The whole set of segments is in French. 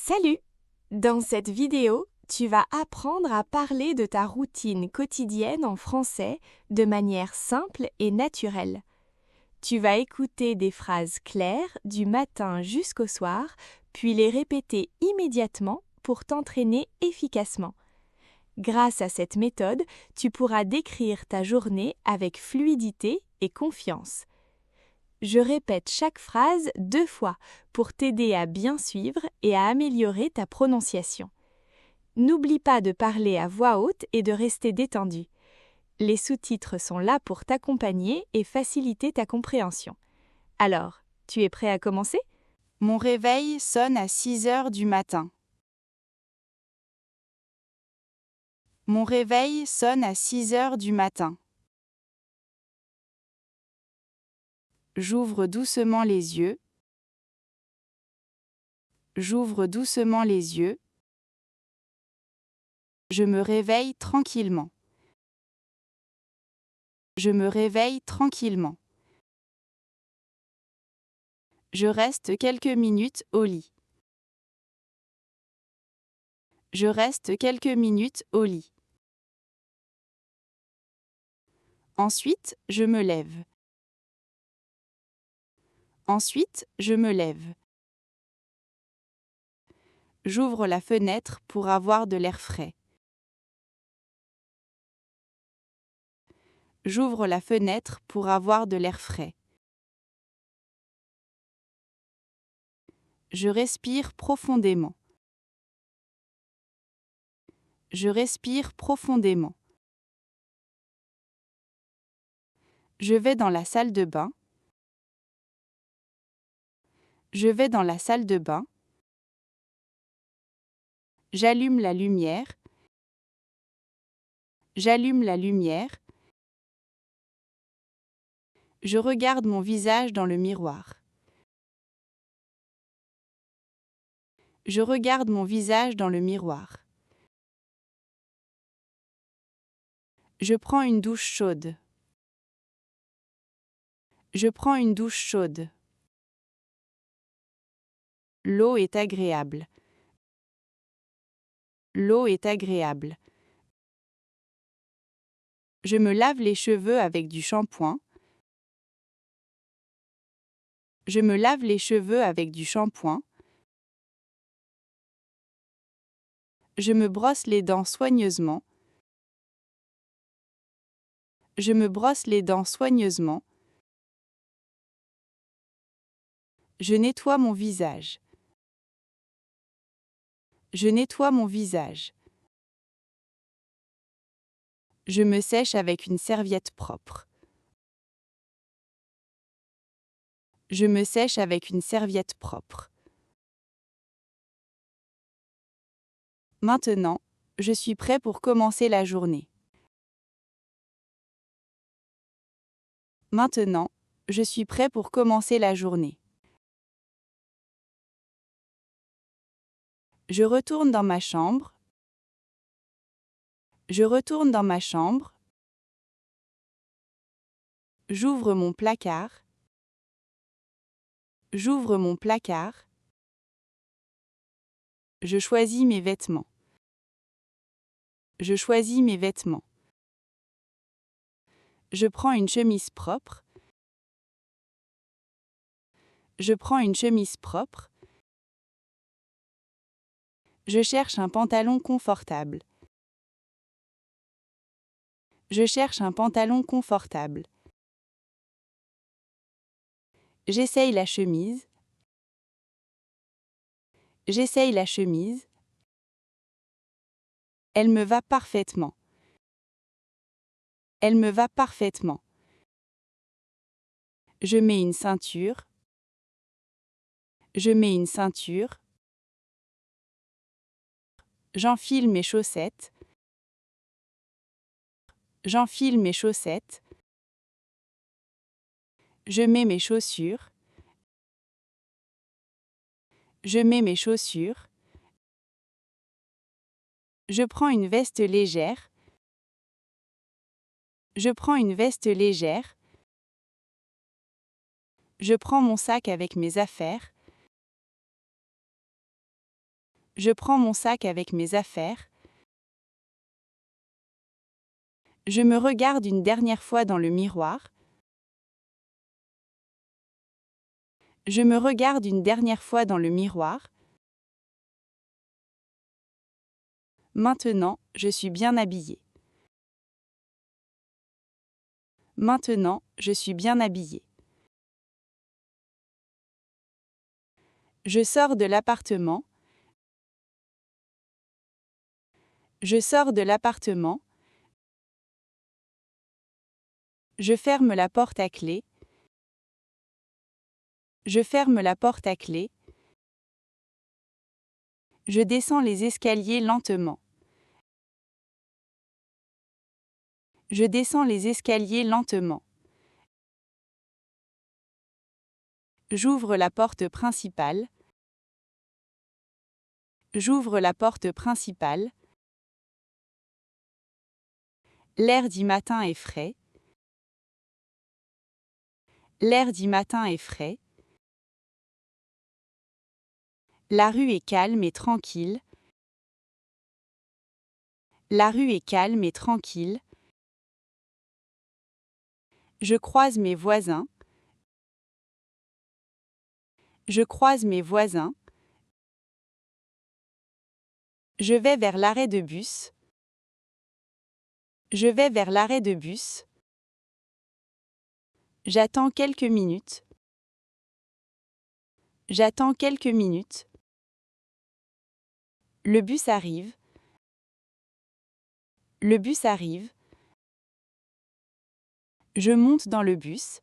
Salut! Dans cette vidéo, tu vas apprendre à parler de ta routine quotidienne en français de manière simple et naturelle. Tu vas écouter des phrases claires du matin jusqu'au soir, puis les répéter immédiatement pour t'entraîner efficacement. Grâce à cette méthode, tu pourras décrire ta journée avec fluidité et confiance. Je répète chaque phrase 2 fois pour t'aider à bien suivre et à améliorer ta prononciation. N'oublie pas de parler à voix haute et de rester détendu. Les sous-titres sont là pour t'accompagner et faciliter ta compréhension. Alors, tu es prêt à commencer? Mon réveil sonne à 6 heures du matin. Mon réveil sonne à 6 heures du matin. J'ouvre doucement les yeux. J'ouvre doucement les yeux. Je me réveille tranquillement. Je me réveille tranquillement. Je reste quelques minutes au lit. Je reste quelques minutes au lit. Ensuite, je me lève. Ensuite, je me lève. J'ouvre la fenêtre pour avoir de l'air frais. J'ouvre la fenêtre pour avoir de l'air frais. Je respire profondément. Je respire profondément. Je vais dans la salle de bain. Je vais dans la salle de bain. J'allume la lumière. J'allume la lumière. Je regarde mon visage dans le miroir. Je regarde mon visage dans le miroir. Je prends une douche chaude. Je prends une douche chaude. L'eau est agréable. L'eau est agréable. Je me lave les cheveux avec du shampoing. Je me lave les cheveux avec du shampoing. Je me brosse les dents soigneusement. Je me brosse les dents soigneusement. Je nettoie mon visage. Je nettoie mon visage. Je me sèche avec une serviette propre. Je me sèche avec une serviette propre. Maintenant, je suis prêt pour commencer la journée. Maintenant, je suis prêt pour commencer la journée. Je retourne dans ma chambre. Je retourne dans ma chambre. J'ouvre mon placard. J'ouvre mon placard. Je choisis mes vêtements. Je choisis mes vêtements. Je prends une chemise propre. Je prends une chemise propre. Je cherche un pantalon confortable. Je cherche un pantalon confortable. J'essaye la chemise. J'essaye la chemise. Elle me va parfaitement. Elle me va parfaitement. Je mets une ceinture. Je mets une ceinture. J'enfile mes chaussettes. J'enfile mes chaussettes. Je mets mes chaussures. Je mets mes chaussures. Je prends une veste légère. Je prends une veste légère. Je prends mon sac avec mes affaires. Je prends mon sac avec mes affaires. Je me regarde une dernière fois dans le miroir. Je me regarde une dernière fois dans le miroir. Maintenant, je suis bien habillée. Maintenant, je suis bien habillée. Je sors de l'appartement. Je sors de l'appartement. Je ferme la porte à clé. Je ferme la porte à clé. Je descends les escaliers lentement. Je descends les escaliers lentement. J'ouvre la porte principale. J'ouvre la porte principale. L'air du matin est frais. L'air du matin est frais. La rue est calme et tranquille. La rue est calme et tranquille. Je croise mes voisins. Je croise mes voisins. Je vais vers l'arrêt de bus. Je vais vers l'arrêt de bus. J'attends quelques minutes. J'attends quelques minutes. Le bus arrive. Le bus arrive. Je monte dans le bus.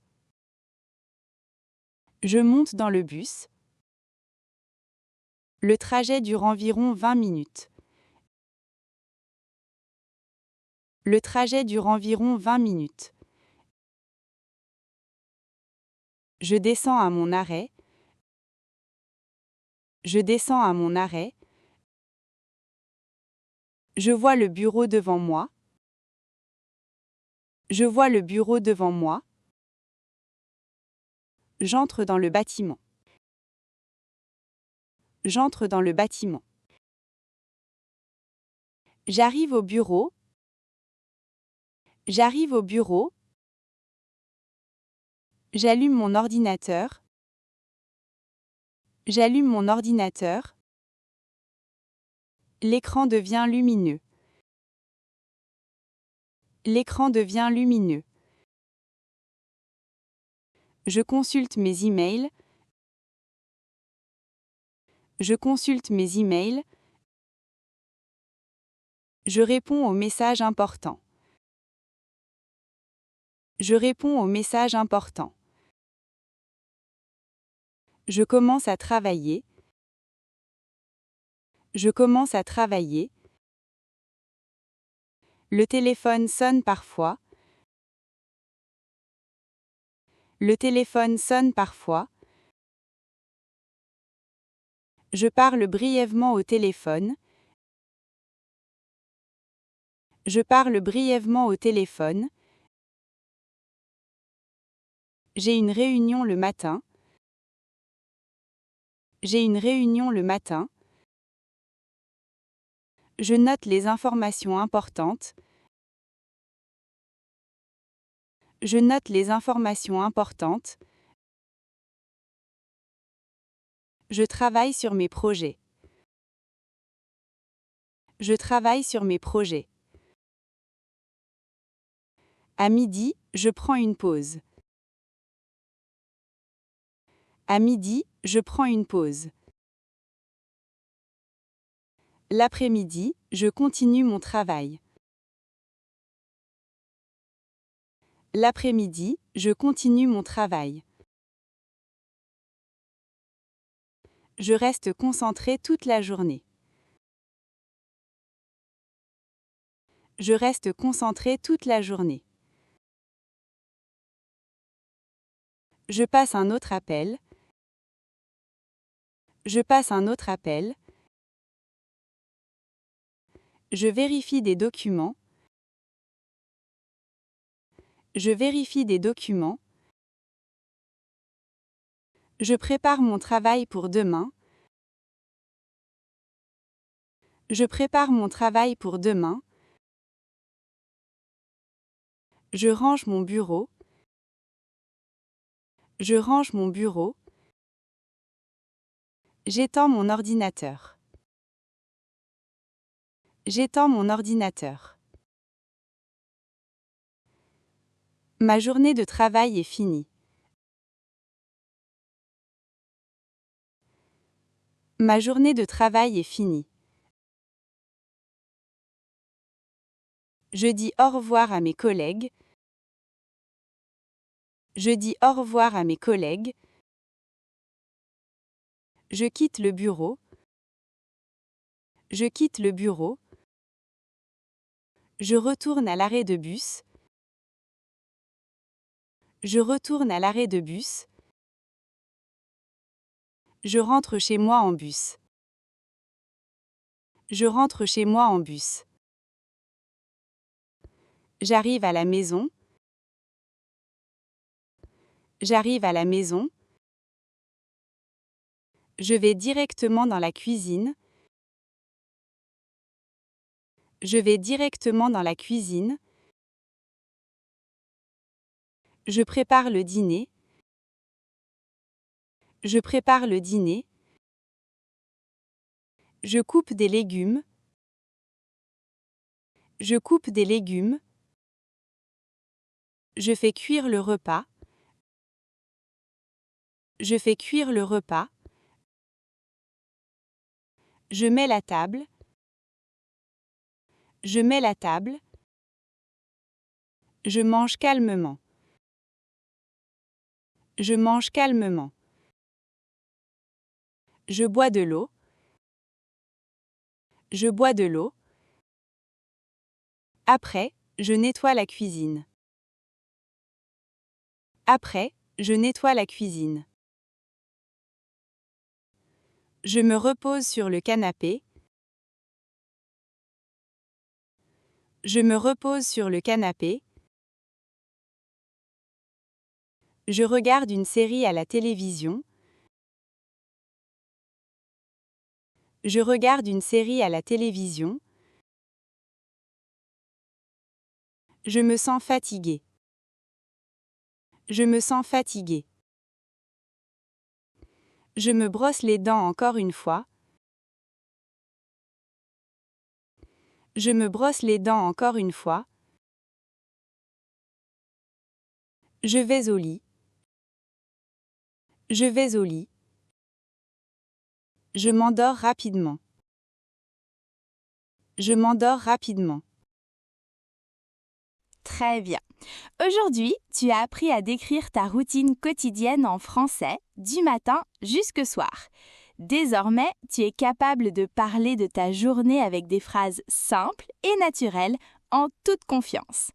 Je monte dans le bus. Le trajet dure environ 20 minutes. Le trajet dure environ 20 minutes. Je descends à mon arrêt. Je descends à mon arrêt. Je vois le bureau devant moi. Je vois le bureau devant moi. J'entre dans le bâtiment. J'entre dans le bâtiment. J'arrive au bureau. J'arrive au bureau. J'allume mon ordinateur. J'allume mon ordinateur. L'écran devient lumineux. L'écran devient lumineux. Je consulte mes emails. Je consulte mes emails. Je réponds aux messages importants. Je réponds aux messages importants. Je commence à travailler. Je commence à travailler. Le téléphone sonne parfois. Le téléphone sonne parfois. Je parle brièvement au téléphone. Je parle brièvement au téléphone. J'ai une réunion le matin. J'ai une réunion le matin. Je note les informations importantes. Je note les informations importantes. Je travaille sur mes projets. Je travaille sur mes projets. À midi, je prends une pause. À midi, je prends une pause. L'après-midi, je continue mon travail. L'après-midi, je continue mon travail. Je reste concentré toute la journée. Je reste concentré toute la journée. Je passe un autre appel. Je passe un autre appel. Je vérifie des documents. Je vérifie des documents. Je prépare mon travail pour demain. Je prépare mon travail pour demain. Je range mon bureau. Je range mon bureau. J'étends mon ordinateur. J'étends mon ordinateur. Ma journée de travail est finie. Ma journée de travail est finie. Je dis au revoir à mes collègues. Je dis au revoir à mes collègues. Je quitte le bureau. Je quitte le bureau. Je retourne à l'arrêt de bus. Je retourne à l'arrêt de bus. Je rentre chez moi en bus. Je rentre chez moi en bus. J'arrive à la maison. J'arrive à la maison. Je vais directement dans la cuisine. Je vais directement dans la cuisine. Je prépare le dîner. Je prépare le dîner. Je coupe des légumes. Je coupe des légumes. Je fais cuire le repas. Je fais cuire le repas. Je mets la table. Je mets la table. Je mange calmement. Je mange calmement. Je bois de l'eau. Je bois de l'eau. Après, je nettoie la cuisine. Après, je nettoie la cuisine. Je me repose sur le canapé. Je me repose sur le canapé. Je regarde une série à la télévision. Je regarde une série à la télévision. Je me sens fatigué. Je me sens fatigué. Je me brosse les dents encore une fois. Je me brosse les dents encore une fois. Je vais au lit. Je vais au lit. Je m'endors rapidement. Je m'endors rapidement. Très bien. Aujourd'hui, tu as appris à décrire ta routine quotidienne en français, du matin jusqu'au soir. Désormais, tu es capable de parler de ta journée avec des phrases simples et naturelles en toute confiance.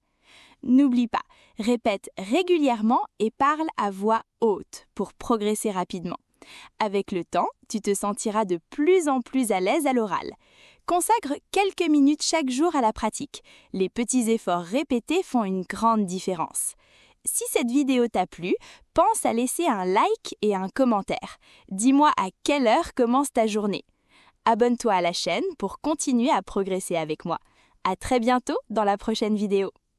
N'oublie pas, répète régulièrement et parle à voix haute pour progresser rapidement. Avec le temps, tu te sentiras de plus en plus à l'aise à l'oral. Consacre quelques minutes chaque jour à la pratique. Les petits efforts répétés font une grande différence. Si cette vidéo t'a plu, pense à laisser un like et un commentaire. Dis-moi à quelle heure commence ta journée. Abonne-toi à la chaîne pour continuer à progresser avec moi. À très bientôt dans la prochaine vidéo.